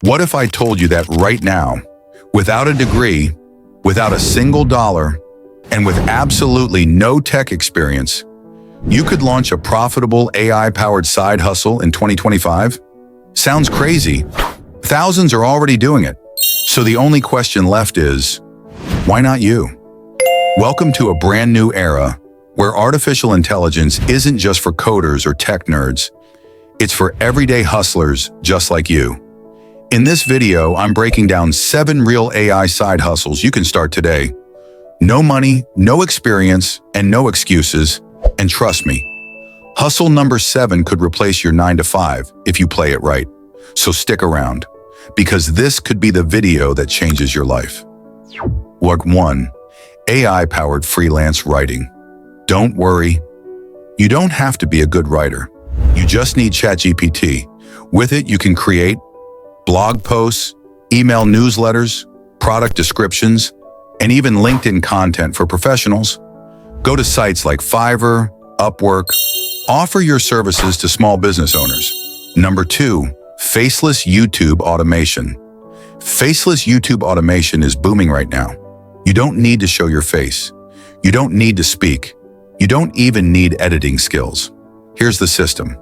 What if I told you that right now, without a degree, without a single dollar, and with absolutely no tech experience, you could launch a profitable AI-powered side hustle in 2025? Sounds crazy. Thousands are already doing it. So the only question left is, why not you? Welcome to a brand new era where artificial intelligence isn't just for coders or tech nerds. It's for everyday hustlers just like you. In this video, I'm breaking down 7 real AI side hustles you can start today. No money, no experience, and no excuses. And trust me, hustle number 7 could replace your 9-to-5 if you play it right. So stick around, because this could be the video that changes your life. 1. AI-powered freelance writing. Don't worry. You don't have to be a good writer. You just need ChatGPT. With it, you can create blog posts, email newsletters, product descriptions, and even LinkedIn content for professionals. Go to sites like Fiverr, Upwork. Offer your services to small business owners. Number 2, faceless YouTube automation. Faceless YouTube automation is booming right now. You don't need to show your face. You don't need to speak. You don't even need editing skills. Here's the system.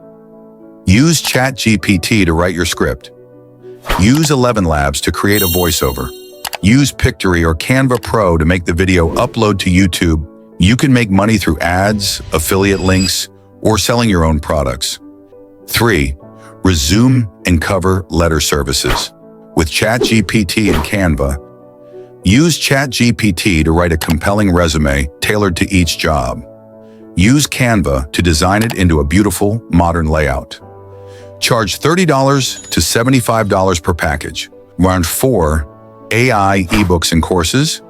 Use ChatGPT to write your script. Use 11 Labs to create a voiceover. Use Pictory or Canva Pro to make the video upload to YouTube. You can make money through ads, affiliate links, or selling your own products. 3. Resume and cover letter services. With ChatGPT and Canva, use ChatGPT to write a compelling resume tailored to each job. Use Canva to design it into a beautiful, modern layout. Charge $30 to $75 per package. Round 4, AI ebooks and courses.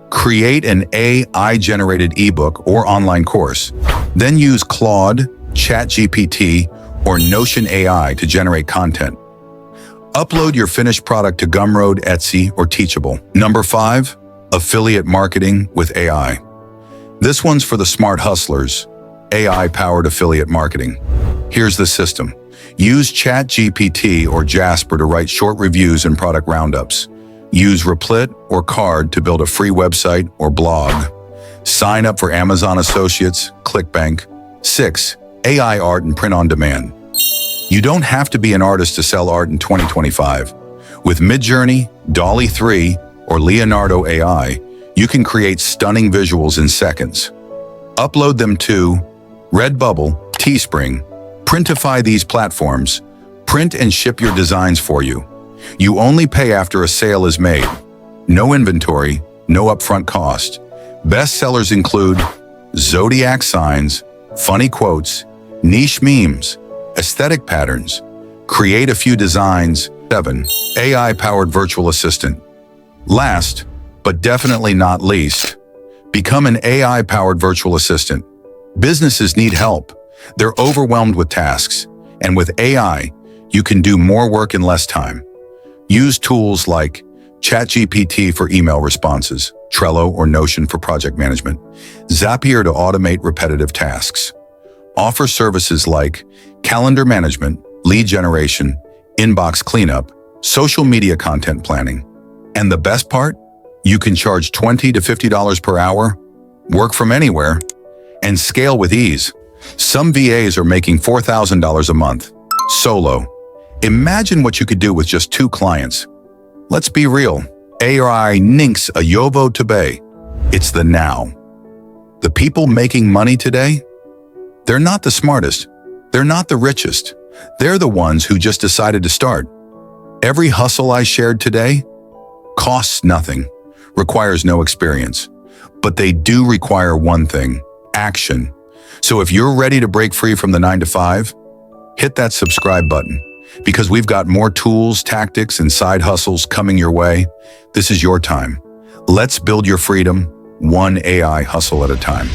Create an AI-generated ebook or online course. Then use Claude, ChatGPT, or Notion AI to generate content. Upload your finished product to Gumroad, Etsy, or Teachable. Number 5, affiliate marketing with AI. This one's for the smart hustlers, AI-powered affiliate marketing. Here's the system. Use ChatGPT or Jasper to write short reviews and product roundups. Use Replit or Card to build a free website or blog. Sign up for Amazon Associates, ClickBank. 6. AI art and print on demand. You don't have to be an artist to sell art in 2025. With Midjourney, DALL-E 3, or Leonardo AI, you can create stunning visuals in seconds. Upload them to Redbubble, Teespring. Printify these platforms. Print and ship your designs for you. You only pay after a sale is made. No inventory, no upfront cost. Best sellers include zodiac signs, funny quotes, niche memes, aesthetic patterns. Create a few designs. 7. AI-powered virtual assistant. Last, but definitely not least, become an AI-powered virtual assistant. Businesses need help. They're overwhelmed with tasks, and with AI, you can do more work in less time. Use tools like ChatGPT for email responses, Trello or Notion for project management, Zapier to automate repetitive tasks. Offer services like calendar management, lead generation, inbox cleanup, social media content planning. And the best part? You can charge $20 to $50 per hour, work from anywhere, and scale with ease. Some VAs are making $4,000 a month. Solo. Imagine what you could do with just 2 clients. Let's be real. AI ninks a yovo tobe. It's the now. The people making money today? They're not the smartest. They're not the richest. They're the ones who just decided to start. Every hustle I shared today costs nothing, requires no experience. But they do require one thing: action. So if you're ready to break free from the 9-to-5, hit that subscribe button, because we've got more tools, tactics, and side hustles coming your way. This is your time. Let's build your freedom, one AI hustle at a time.